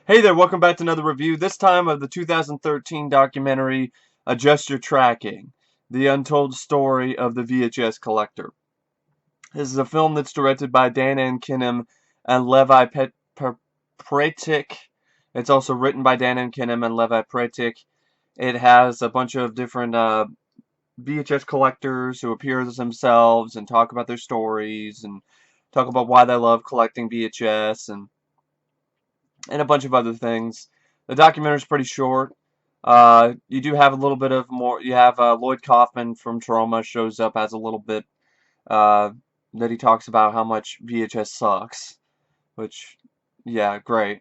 Hey there, welcome back to another review, this time of the 2013 documentary Adjust Your Tracking, the untold story of the VHS collector. This is a film that's directed by Dan and Kinem and Levi Peretic. It's also written by Dan and Kinem and Levi Peretic. It has a bunch of different VHS collectors who appear as themselves and talk about their stories and talk about why they love collecting VHS and a bunch of other things. The documentary is pretty short. You do have a little bit of more. You have Lloyd Kaufman from Trauma shows up as a little bit uh, that he talks about how much VHS sucks, which, yeah, great.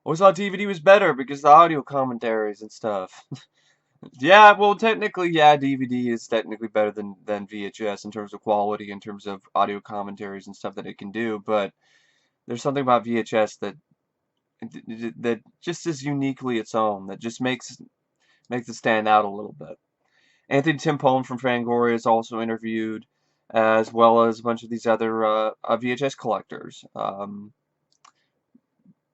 Always thought DVD was better because the audio commentaries and stuff. Yeah, well, technically, yeah, DVD is technically better than VHS in terms of quality, in terms of audio commentaries and stuff that it can do, but there's something about VHS that just is uniquely its own, that just makes it stand out a little bit. Anthony Timpone from Fangoria is also interviewed, as well as a bunch of these other VHS collectors.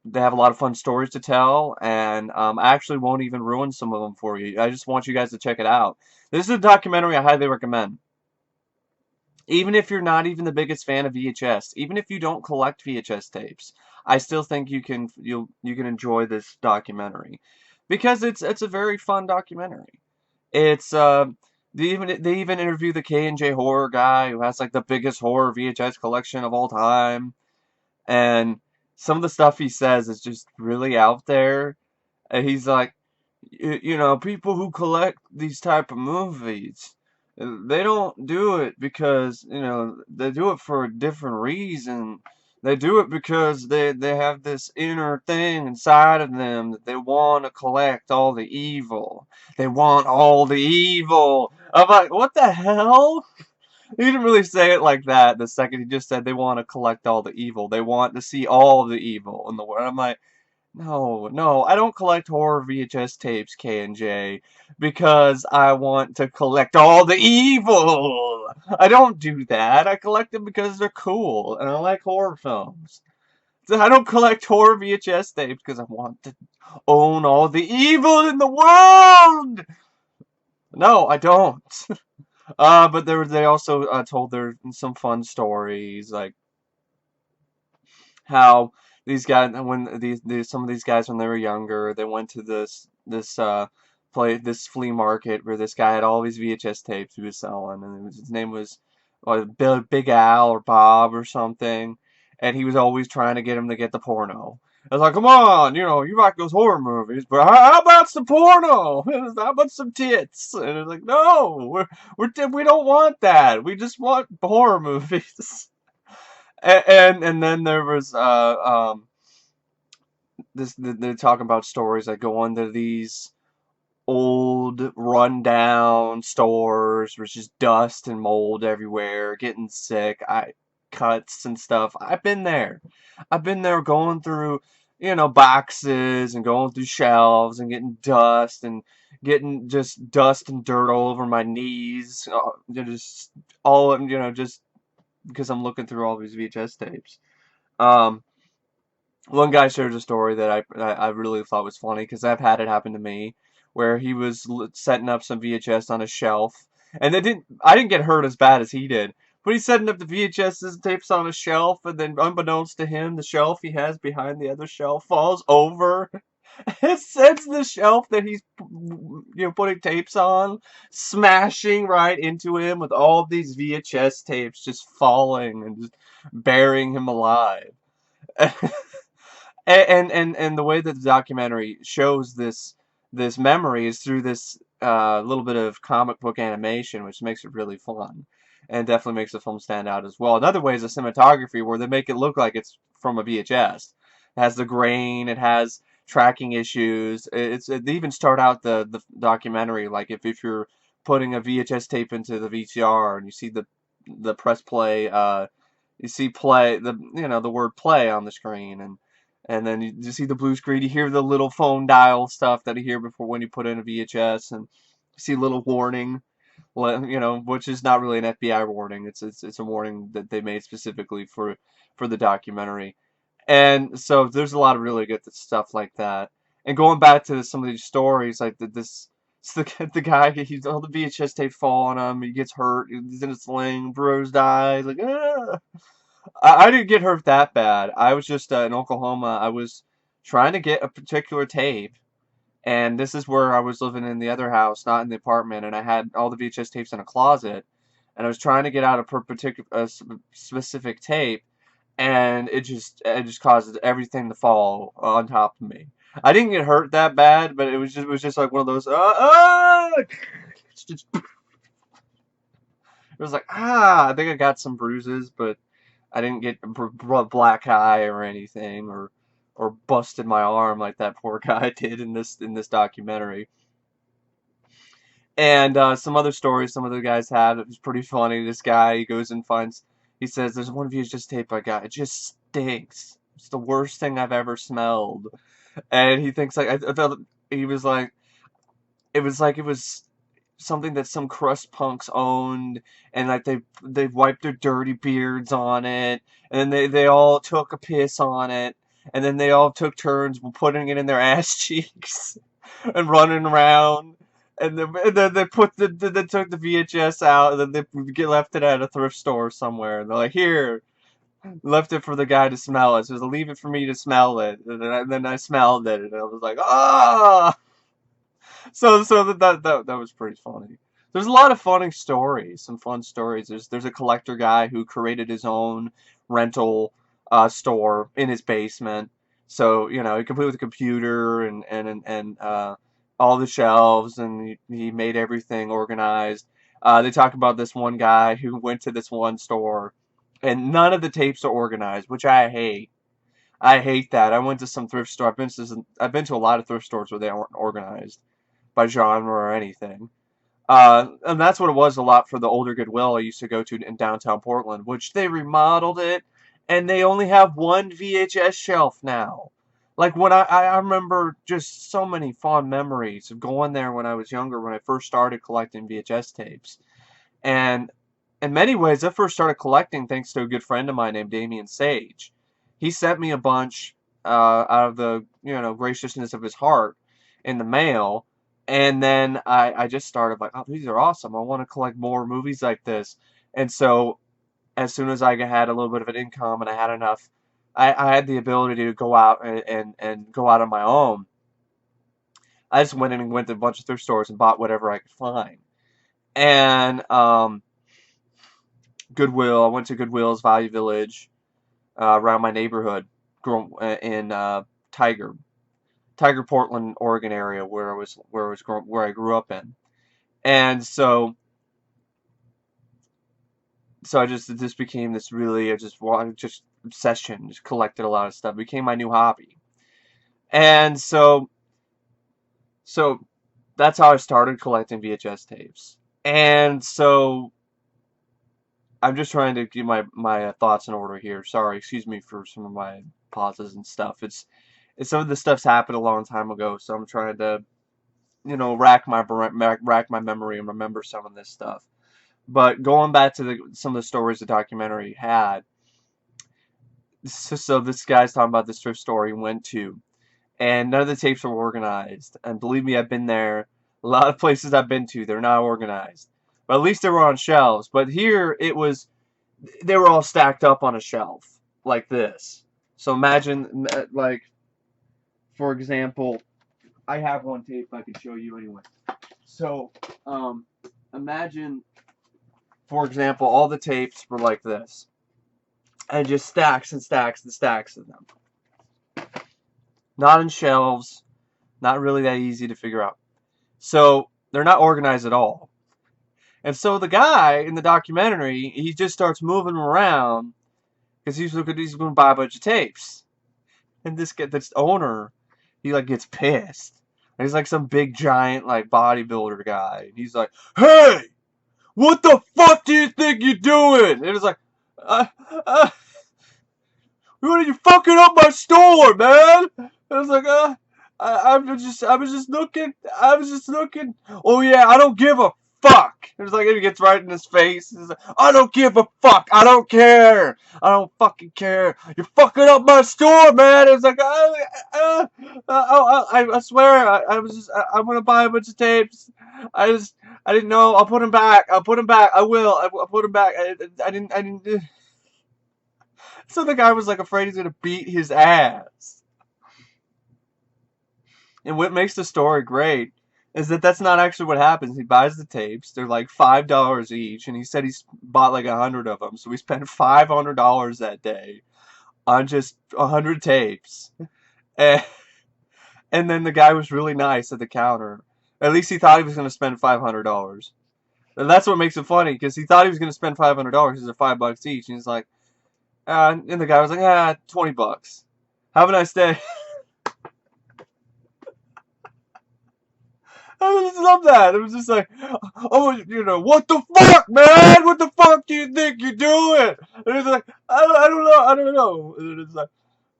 They have a lot of fun stories to tell, and I actually won't even ruin some of them for you. I just want you guys to check it out. This is a documentary I highly recommend. Even if you're not even the biggest fan of VHS, even if you don't collect VHS tapes, I still think you can enjoy this documentary because it's a very fun documentary. It's they even interview the K&J horror guy who has like the biggest horror VHS collection of all time, and some of the stuff he says is just really out there. And he's like, people who collect these type of movies, they don't do it because, they do it for a different reason. They do it because they have this inner thing inside of them that they want to collect all the evil. They want all the evil. I'm like, what the hell? He didn't really say it like that the second he just said they want to collect all the evil. They want to see all of the evil in the world. I'm like, no, no, I don't collect horror VHS tapes, K&J, because I want to collect all the evil. I don't do that. I collect them because they're cool, and I like horror films. So I don't collect horror VHS tapes because I want to own all the evil in the world. No, I don't. But they also told their some fun stories, like how these guys when these some of these guys when they were younger they went to this flea market where this guy had all these VHS tapes he was selling, and his name was Big Al or Bob or something, and he was always trying to get him to get the porno. I was like, come on, you like those horror movies, but how about some porno? How about some tits? And it's like, no, we don't want that. We just want horror movies. And then there was they're talking about stories that go into these old rundown stores where it's just dust and mold everywhere, getting sick, cuts and stuff. I've been there going through boxes and going through shelves and getting dust and getting just dust and dirt all over my knees, just all just because I'm looking through all these VHS tapes. Um, One guy shared a story that I really thought was funny because I've had it happen to me, where he was setting up some VHS on a shelf, and I didn't get hurt as bad as he did, but he's setting up the VHS tapes on a shelf, and then unbeknownst to him, the shelf he has behind the other shelf falls over. It sends the shelf that he's putting tapes on, smashing right into him with all of these VHS tapes just falling and just burying him alive. And the way that the documentary shows this memory is through this little bit of comic book animation, which makes it really fun and definitely makes the film stand out as well. Another way is the cinematography, where they make it look like it's from a VHS. It has the grain, it has tracking issues. They even start out the documentary like if you're putting a VHS tape into the VCR and you see the press play, you see play the word play on the screen, and then you see the blue screen. You hear the little phone dial stuff that you hear before when you put in a VHS, and you see a little warning, which is not really an FBI warning. It's a warning that they made specifically for the documentary. And so there's a lot of really good stuff like that. And going back to some of these stories, like this, it's the guy, he's all the VHS tape fall on him, he gets hurt, he's in a sling, bruised eyes, like, ah. I didn't get hurt that bad. I was just in Oklahoma. I was trying to get a particular tape, and this is where I was living in the other house, not in the apartment, and I had all the VHS tapes in a closet, and I was trying to get out a particular specific tape, and it just caused everything to fall on top of me. I didn't get hurt that bad, but it was just like one of those it was like I think I got some bruises, but I didn't get a black eye or anything, or busted my arm like that poor guy did in this documentary. And some other stories some of the guys had, it was pretty funny. This guy, he goes and finds, he says, "There's one VHS tape I got. It just stinks. It's the worst thing I've ever smelled." And he thinks like I felt he was like it was something that some crust punks owned, and like they wiped their dirty beards on it, and then they all took a piss on it, and then they all took turns putting it in their ass cheeks and running around. And then they took the VHS out, and then they get left it at a thrift store somewhere, and they're like, "Here," left it for the guy to smell it. So leave it for me to smell it, and then I smelled it, and I was like, "Ah!" So that was pretty funny. There's a lot of funny stories, some fun stories. There's a collector guy who created his own rental store in his basement. So he complete with a computer and all the shelves, and he made everything organized. They talk about this one guy who went to this one store, and none of the tapes are organized, which I hate. I hate that. I went to some thrift store. I've been to a lot of thrift stores where they aren't organized by genre or anything. And that's what it was a lot for the older Goodwill I used to go to in downtown Portland, which they remodeled it, and they only have one VHS shelf now. Like when I remember just so many fond memories of going there when I was younger, when I first started collecting VHS tapes. And in many ways, I first started collecting thanks to a good friend of mine named Damian Sage. He sent me a bunch out of the graciousness of his heart in the mail, and then I just started like, oh, these are awesome. I want to collect more movies like this. And so as soon as I had a little bit of an income and I had enough, I had the ability to go out and go out on my own. I just went to a bunch of thrift stores and bought whatever I could find. And Goodwill, I went to Goodwill's Value Village around my neighborhood, in Tiger, Portland, Oregon area where I grew up in. And so it just became this really, just obsession, just collected a lot of stuff. It became my new hobby. And so that's how I started collecting VHS tapes. And so I'm just trying to get my thoughts in order here. Sorry, excuse me for some of my pauses and stuff. It's some of the stuff's happened a long time ago, so I'm trying to rack my memory and remember some of this stuff. But going back to some of the stories the documentary had, so this guy's talking about this thrift store he went to, and none of the tapes were organized. And believe me, I've been there. A lot of places I've been to, they're not organized. But at least they were on shelves. But here, they were all stacked up on a shelf, like this. So imagine, like, for example, I have one tape I can show you anyway. So, imagine, for example, all the tapes were like this. And just stacks and stacks and stacks of them. Not in shelves, not really that easy to figure out. So, they're not organized at all. And so the guy in the documentary, he just starts moving them around because he's going to buy a bunch of tapes. And this owner, he like gets pissed. And he's like some big giant like bodybuilder guy. And he's like, "Hey, what the fuck do you think you're doing?" And it's like, "What are you fucking up my store, man?" And I was like, I was just looking. Oh yeah, I don't give a fuck. It was like it gets right in his face. He's like, I don't give a fuck. I don't care. I don't fucking care. You're fucking up my store, man. It was like, I swear, I was just, I'm gonna buy a bunch of tapes. I didn't know. I'll put them back. I'll put them back. I will. I'll put them back. I didn't. So the guy was like afraid he's gonna beat his ass. And what makes the story great is that that's not actually what happens. He buys the tapes. They're like $5 each, and he said he's bought like 100 of them. So we spent $500 that day on just 100 tapes. And, and then the guy was really nice at the counter. At least he thought he was going to spend $500. And that's what makes it funny, because he thought he was going to spend $500 because they're $5 each. And he's like, and the guy was like, $20. Have a nice day. I just love that. It was just like, oh, what the fuck, man? What the fuck do you think you're doing? And it was like, I don't know. And it's like,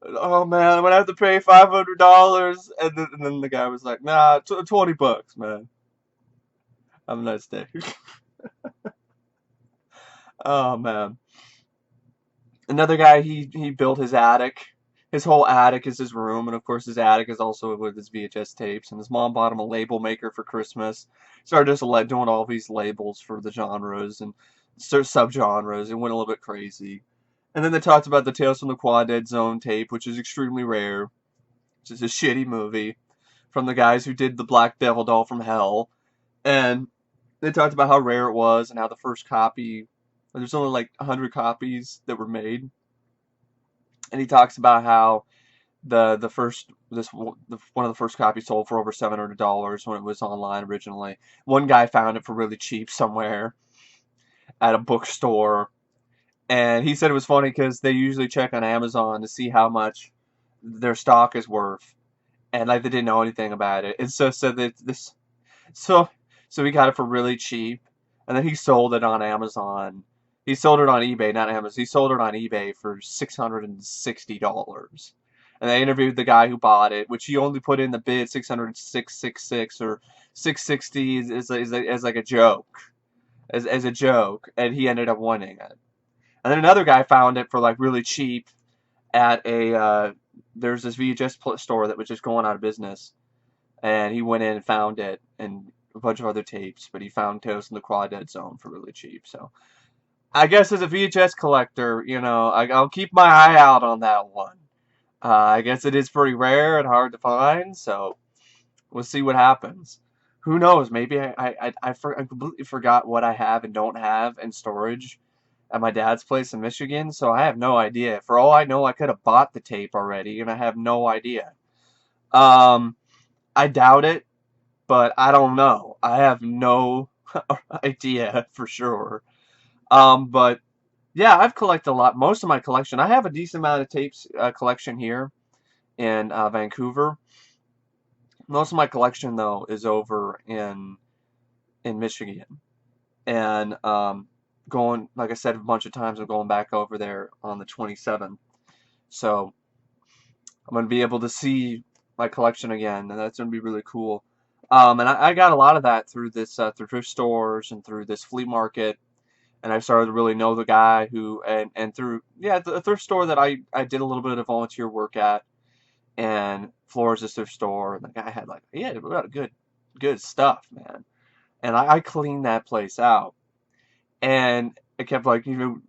oh man, I'm gonna have to pay $500. And then the guy was like, nah, $20, man. Have a nice day. Oh man. Another guy, he built his attic. His whole attic is his room, and of course his attic is also with his VHS tapes. And his mom bought him a label maker for Christmas. Started just doing all these labels for the genres and subgenres, and went a little bit crazy. And then they talked about the Tales from the Quad Zone tape, which is extremely rare. Which is a shitty movie from the guys who did the Black Devil Doll from Hell. And they talked about how rare it was and how the first copy, there's only like 100 copies that were made. And he talks about how one of the first copies sold for over $700 when it was online originally. One guy found it for really cheap somewhere at a bookstore, and he said it was funny because they usually check on Amazon to see how much their stock is worth, and like they didn't know anything about it. And so he got it for really cheap, and then he sold it on Amazon. He sold it on eBay, not Amazon. He sold it on eBay for $660. And they interviewed the guy who bought it, which he only put in the bid 666 or 660 as like a joke, as a joke, and he ended up winning it. And then another guy found it for like really cheap at there's this VHS store that was just going out of business, and he went in and found it and a bunch of other tapes, but he found Tales from the Crawdad Zone for really cheap. So I guess as a VHS collector, I'll keep my eye out on that one. I guess it is pretty rare and hard to find, so we'll see what happens. Who knows? Maybe I completely forgot what I have and don't have in storage at my dad's place in Michigan, so I have no idea. For all I know, I could have bought the tape already, and I have no idea. I doubt it, but I don't know. I have no idea for sure. But yeah, I've collected a lot. Most of my collection, I have a decent amount of tapes collection here in Vancouver. Most of my collection though is over in Michigan, and going, like I said a bunch of times, I'm going back over there on the 27th. So I'm gonna be able to see my collection again, and that's gonna be really cool. And I got a lot of that through this through thrift stores and through this flea market. And I started to really know the guy who, and through, the thrift store that I did a little bit of volunteer work at, and Flores' thrift store, and the guy had he had a lot of good stuff, man. And I cleaned that place out, and I kept when are you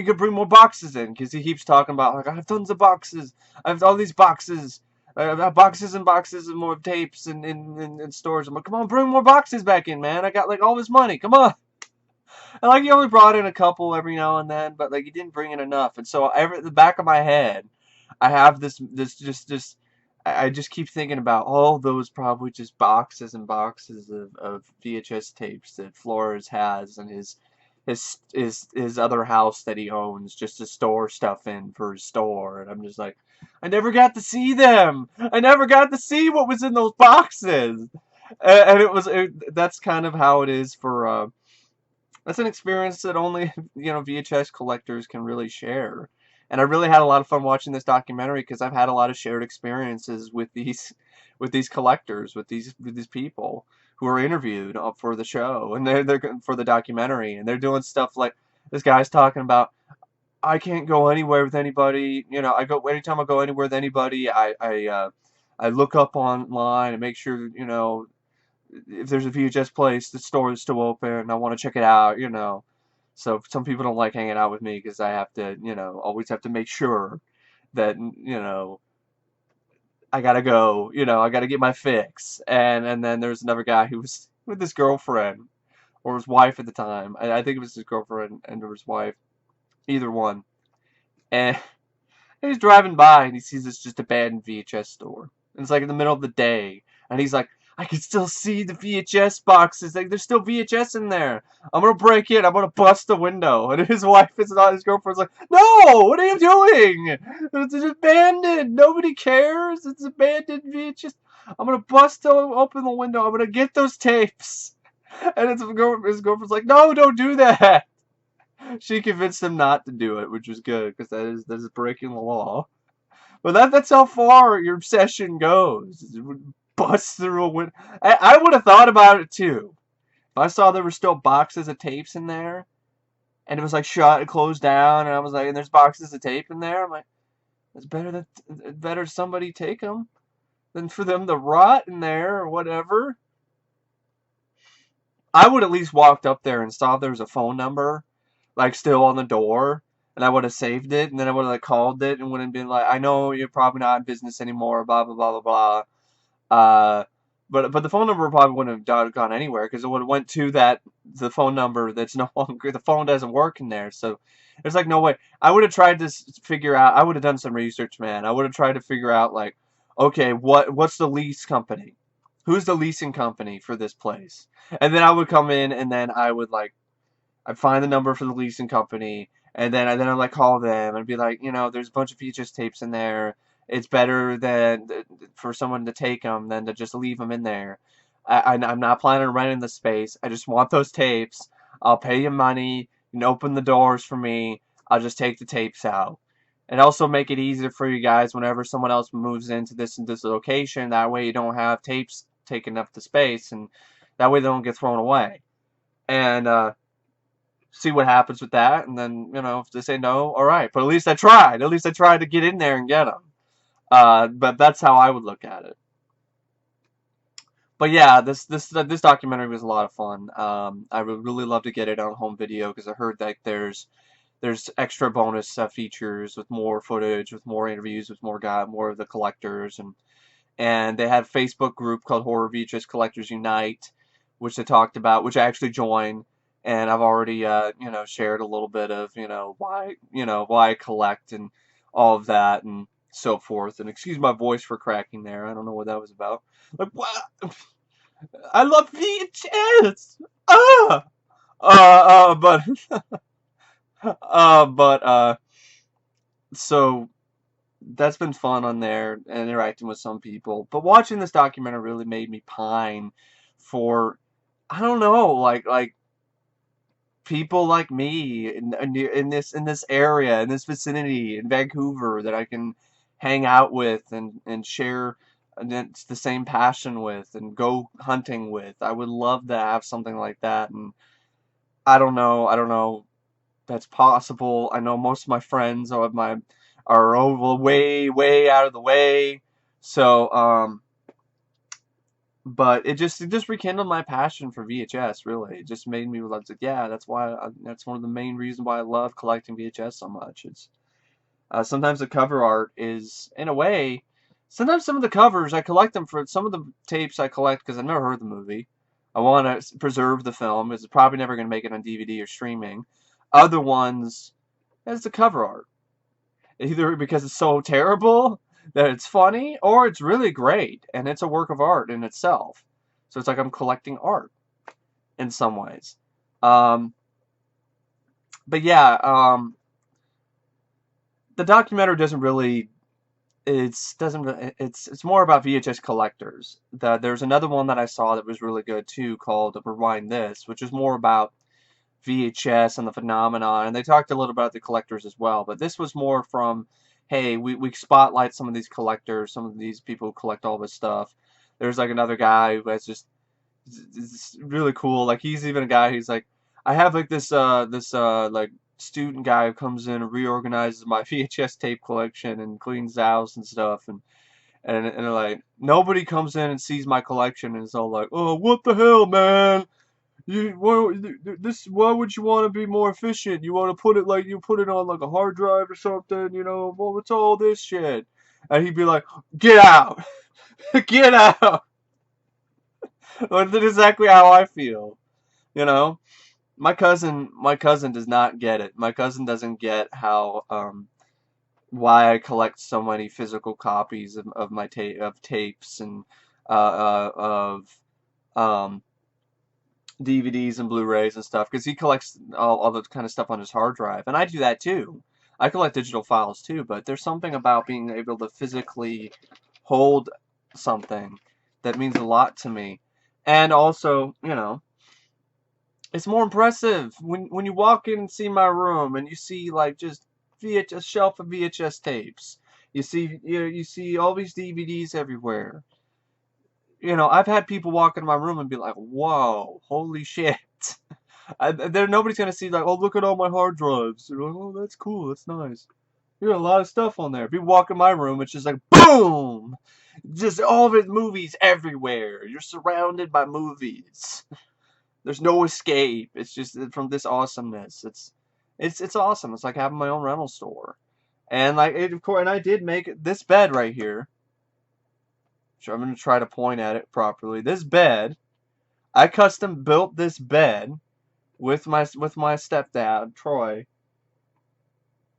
gonna bring more boxes in? Because he keeps talking about I have tons of boxes, I have all these boxes. I have boxes and boxes and more tapes and stores. I'm like, come on, bring more boxes back in, man. I got all this money. Come on. And he only brought in a couple every now and then, but he didn't bring in enough. And so at the back of my head, I have this I just keep thinking about all those probably just boxes and boxes of VHS tapes that Flores has in his other house that he owns just to store stuff in for his store. And I'm just like, I never got to see them. I never got to see what was in those boxes. And that's kind of how it is that's an experience that only VHS collectors can really share, And I really had a lot of fun watching this documentary because I've had a lot of shared experiences with these collectors, with these people who are interviewed for the show, and they're for the documentary, and they're doing stuff like this guy's talking about. I can't go anywhere with anybody. You know, I go anytime I go anywhere with anybody. I look up online and make sure, you know, if there's a VHS place, the store is still open. I want to check it out. You know, so some people don't like hanging out with me because I have to, you know, always have to make sure that, you know, I gotta go. You know, I gotta get my fix. And then there's another guy who was with his girlfriend or his wife at the time. I think it was his girlfriend and or his wife, either one. And he's driving by and he sees this just abandoned VHS store. And it's like in the middle of the day. And he's like, I can still see the VHS boxes. Like, there's still VHS in there. I'm gonna break in. I'm gonna bust the window. And his wife is not his girlfriend's like, no, what are you doing? It's abandoned. Nobody cares. It's abandoned VHS. I'm gonna open the window. I'm gonna get those tapes. And his girlfriend's like, no, don't do that. She convinced him not to do it, which was good because that is breaking the law. But that's how far your obsession goes. It would bust through a window. I would have thought about it too. If I saw there were still boxes of tapes in there, and it was like shut and closed down, and I was like, and there's boxes of tape in there. I'm like, it's better somebody take them than for them to rot in there or whatever. I would at least walked up there and saw there was a phone number, like still on the door, and I would have saved it, and then I would have like called it and would have been like, I know you're probably not in business anymore, blah blah blah blah blah. But the phone number probably wouldn't have gone anywhere because it would have went to the phone number that's no longer, the phone doesn't work in there, so there's like no way. I would have tried to figure out. I would have done some research, man. I would have tried to figure out like, okay, what's the lease company? Who's the leasing company for this place? And then I would come in and then I would like I'd find the number for the leasing company, and then I'd like call them and be like, you know, there's a bunch of VHS tapes in there. It's better than for someone to take them than to just leave them in there. I'm not planning on renting the space. I just want those tapes. I'll pay you money. You can open the doors for me. I'll just take the tapes out. And also make it easier for you guys whenever someone else moves into this location. That way you don't have tapes taking up the space, and that way they don't get thrown away. And see what happens with that, and then, you know, if they say no, all right. But at least I tried. At least I tried to get in there and get them. But that's how I would look at it. But yeah, this documentary was a lot of fun. I would really love to get it on home video because I heard that there's extra bonus features with more footage, with more interviews, with more of the collectors, and they had a Facebook group called Horror VHS Collectors Unite, which they talked about, which I actually joined. And I've already, you know, shared a little bit of, you know, why I collect and all of that and so forth. And excuse my voice for cracking there. I don't know what that was about. Like, what? I love VHS. Ah, but, but, so that's been fun on there and interacting with some people. But watching this documentary really made me pine for, I don't know, like people like me in this area, in this vicinity, in Vancouver, that I can hang out with and share it's the same passion with and go hunting with. I would love to have something like that, and I don't know that's possible. I know most of my friends are over way out of the way, so but it just rekindled my passion for VHS. Really, it just made me like, yeah, that's one of the main reasons why I love collecting VHS so much. It's sometimes the cover art is, in a way, sometimes some of the covers I collect them for some of the tapes I collect because I've never heard the movie. I want to preserve the film. It's probably never going to make it on DVD or streaming. Other ones, it's the cover art. Either because it's so terrible that it's funny, or it's really great and it's a work of art in itself. So it's like I'm collecting art in some ways. Um, but yeah, the documentary doesn't really. It's more about VHS collectors. There's another one that I saw that was really good too, called Rewind This, which is more about VHS and the phenomenon, and they talked a little about the collectors as well. But this was more from, hey, we spotlight some of these collectors, some of these people who collect all this stuff. There's like another guy who has just it's really cool. Like he's even a guy who's like, I have like this like student guy who comes in and reorganizes my VHS tape collection and cleans the house and stuff, and like nobody comes in and sees my collection and is all like, oh, what the hell, man? Why would you want to be more efficient? You want to put it like you put it on like a hard drive or something, you know? Well, what's all this shit? And he'd be like, get out, get out. That's exactly how I feel, you know. My cousin does not get it. My cousin doesn't get how why I collect so many physical copies of my tapes and of um DVDs and Blu-rays and stuff because he collects all the kind of stuff on his hard drive, and I do that too. I collect digital files too, but there's something about being able to physically hold something that means a lot to me. And also, you know, it's more impressive when you walk in and see my room and you see like just VHS shelf of VHS tapes. You see all these DVDs everywhere. You know, I've had people walk in my room and be like, "Whoa, holy shit!" Nobody's gonna see like, "Oh, look at all my hard drives." They're like, "Oh, that's cool. That's nice." You got a lot of stuff on there. If you walk in my room, it's just like boom, just all of it movies everywhere. You're surrounded by movies. There's no escape. It's just from this awesomeness. It's awesome. It's like having my own rental store. And like of course, and I did make this bed right here. So I'm gonna try to point at it properly. This bed, I custom built this bed with my stepdad Troy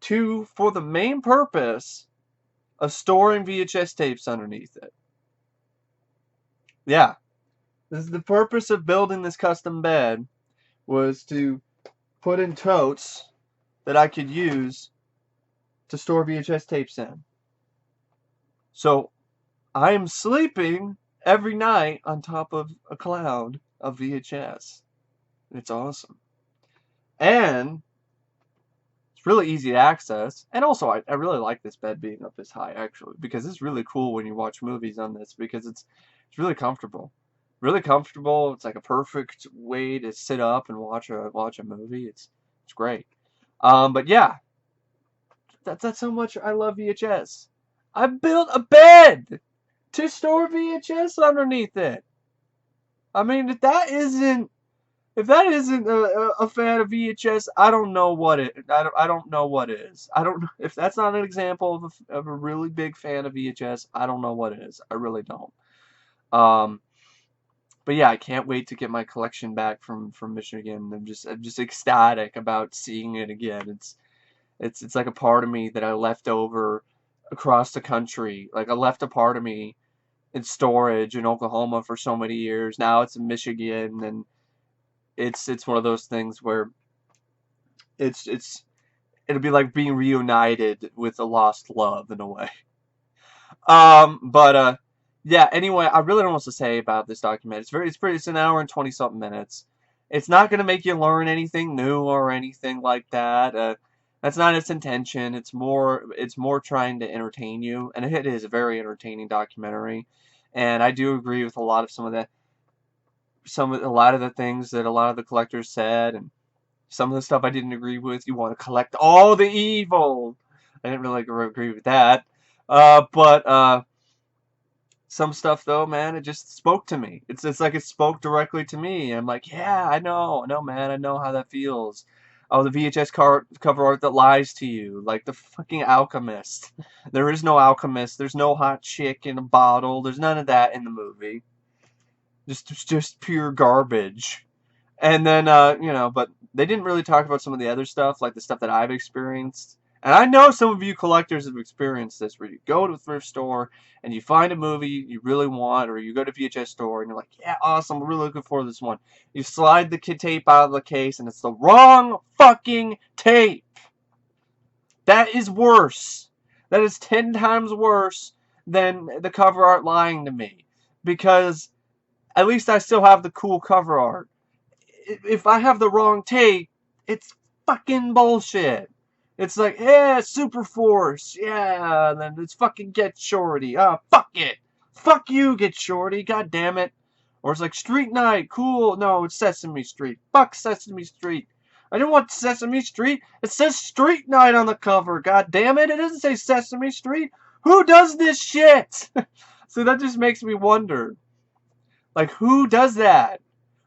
to for the main purpose of storing VHS tapes underneath it. Yeah, this is the purpose of building this custom bed was to put in totes that I could use to store VHS tapes in. So I am sleeping every night on top of a cloud of VHS. It's awesome. And it's really easy to access. And also, I really like this bed being up this high, actually, because it's really cool when you watch movies on this, because it's really comfortable. Really comfortable. It's like a perfect way to sit up and watch a movie. It's great. But yeah, that's how much I love VHS. I built a bed to store VHS underneath it. I mean, if that isn't a fan of VHS, I don't know what I don't know what is. I don't if that's not an example of a really big fan of VHS. I don't know what is. I really don't. Um, but yeah, I can't wait to get my collection back from Michigan. I'm just ecstatic about seeing it again. It's like a part of me that I left over across the country. Like I left a part of me in storage in Oklahoma for so many years. Now it's in Michigan, and it's one of those things where it's it'll be like being reunited with a lost love in a way. But yeah. Anyway, I really don't know what to say about this document. It's an hour and 20 something minutes. It's not gonna make you learn anything new or anything like that. That's not its intention. It's more trying to entertain you, and it is a very entertaining documentary. And I do agree with a lot of the things that a lot of the collectors said, and some of the stuff I didn't agree with. You want to collect all the evil. I didn't really agree with that. But some stuff though, man, it just spoke to me. It's like it spoke directly to me. I'm like, yeah, I know, man, I know how that feels. Oh, the VHS cover art that lies to you, like the fucking alchemist. There is no alchemist. There's no hot chick in a bottle. There's none of that in the movie. Just pure garbage. And then but they didn't really talk about some of the other stuff, like the stuff that I've experienced. And I know some of you collectors have experienced this, where you go to a thrift store and you find a movie you really want, or you go to a VHS store and you're like, yeah, awesome, I'm really looking forward to this one. You slide the tape out of the case and it's the wrong fucking tape. That is worse. That is 10 times worse than the cover art lying to me. Because at least I still have the cool cover art. If I have the wrong tape, It's fucking bullshit. It's like, yeah, Super Force, yeah, and then it's fucking Get Shorty. Fuck it. Fuck you, Get Shorty, god damn it. Or it's like Street Night, cool. No, it's Sesame Street. Fuck Sesame Street. I didn't want Sesame Street. It says Street Night on the cover. God damn it. It doesn't say Sesame Street. Who does this shit? So that just makes me wonder. Like, who does that?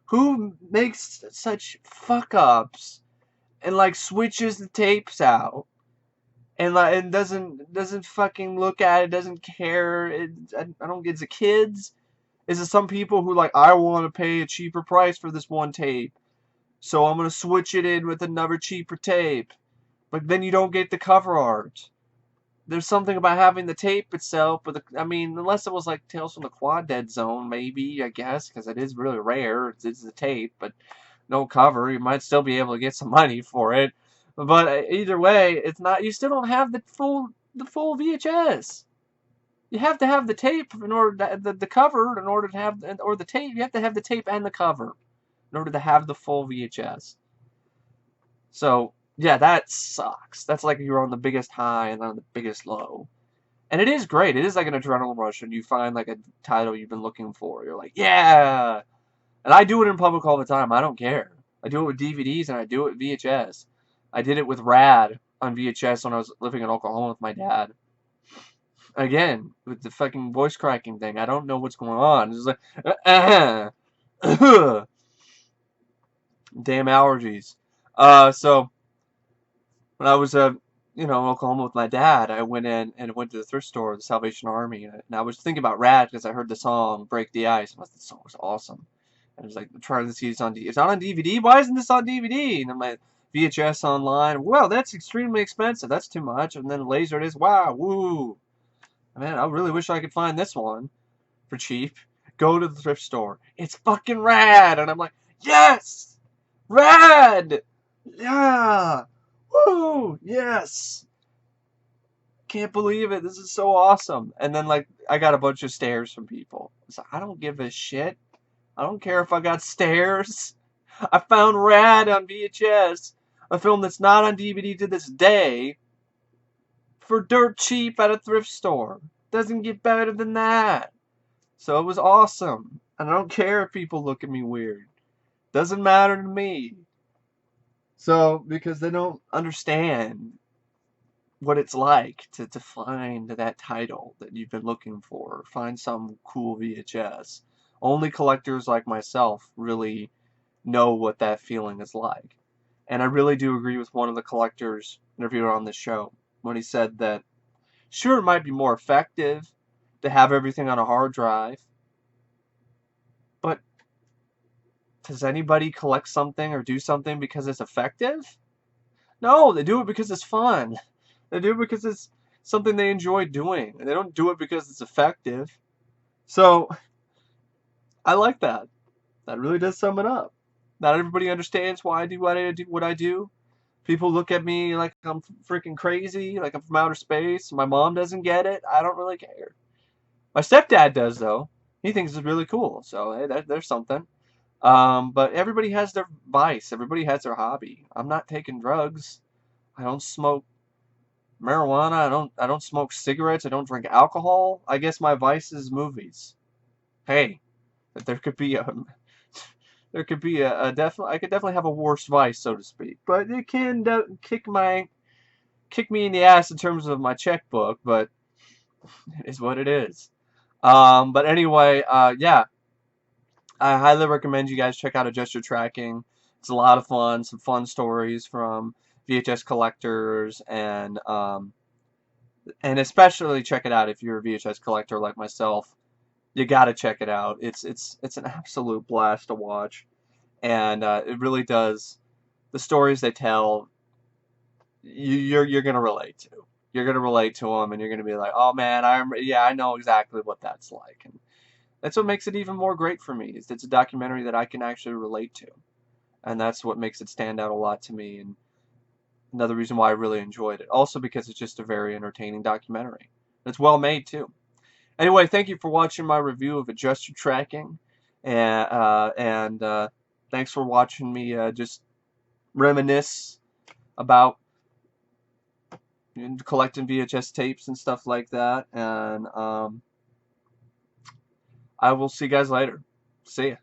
Who makes such fuck ups and like switches the tapes out and like and doesn't fucking look at it, doesn't care? I don't get. Is it kids? Is it some people who like, I want to pay a cheaper price for this one tape, so I'm gonna switch it in with another cheaper tape, but then you don't get the cover art. There's something about having the tape itself, but I mean, unless it was like Tales from the Quad Dead Zone, maybe, I guess, because it is really rare. It's the tape, but no cover. You might still be able to get some money for it. But either way, it's not. You still don't have the full VHS. You have to have the tape in order to, the cover in order to have, or the tape. You have to have the tape and the cover in order to have the full VHS. So yeah, that sucks. That's like you're on the biggest high and on the biggest low. And it is great. It is like an adrenaline rush when you find like a title you've been looking for. You're like, yeah. And I do it in public all the time. I don't care. I do it with DVDs and I do it with VHS. I did it with Rad on VHS when I was living in Oklahoma with my dad. Again, with the fucking voice cracking thing. I don't know what's going on. It's like, damn allergies. So when I was in Oklahoma with my dad, I went in and went to the thrift store, the Salvation Army, and I was thinking about Rad because I heard the song "Break the Ice." And I thought the song was awesome. And I was like trying to see it's on. It's not on DVD. Why isn't this on DVD? And then my VHS online. Well, that's extremely expensive. That's too much. And then Laserdisc. Wow, woo. Man, I really wish I could find this one for cheap. Go to the thrift store. It's fucking Rad, and I'm like, yes, Rad. Yeah. Woo! Yes! Can't believe it. This is so awesome. And then, like, I got a bunch of stares from people. It's like, I don't give a shit. I don't care if I got stares. I found Rad on VHS, a film that's not on DVD to this day, for dirt cheap at a thrift store. Doesn't get better than that. So it was awesome. And I don't care if people look at me weird. Doesn't matter to me. So, because they don't understand what it's like to find that title that you've been looking for, find some cool VHS. Only collectors like myself really know what that feeling is like. And I really do agree with one of the collectors interviewed on this show when he said that, sure, it might be more effective to have everything on a hard drive, but does anybody collect something or do something because it's effective? No, they do it because it's fun. They do it because it's something they enjoy doing. And they don't do it because it's effective. So, I like that. That really does sum it up. Not everybody understands why I do what I do. People look at me like I'm freaking crazy, like I'm from outer space. My mom doesn't get it. I don't really care. My stepdad does, though. He thinks it's really cool. So, hey, there's something. But everybody has their vice. Everybody has their hobby. I'm not taking drugs. I don't smoke marijuana. I don't smoke cigarettes. I don't drink alcohol. I guess my vice is movies. Hey, there could be a definitely. I could definitely have a worse vice, so to speak. But it can kick me in the ass in terms of my checkbook. But it is what it is. But anyway, yeah. I highly recommend you guys check out Adjust Your Tracking. It's a lot of fun. Some fun stories from VHS collectors, and especially check it out if you're a VHS collector like myself. You gotta check it out. It's an absolute blast to watch, and it really does. The stories they tell, you're gonna relate to. You're gonna relate to them, and you're gonna be like, oh man, I know exactly what that's like. And that's what makes it even more great for me, is it's a documentary that I can actually relate to. And that's what makes it stand out a lot to me, and another reason why I really enjoyed it. Also because it's just a very entertaining documentary. It's well made, too. Anyway, thank you for watching my review of Adjust Your Tracking. And thanks for watching me just reminisce about collecting VHS tapes and stuff like that. And I will see you guys later. See ya.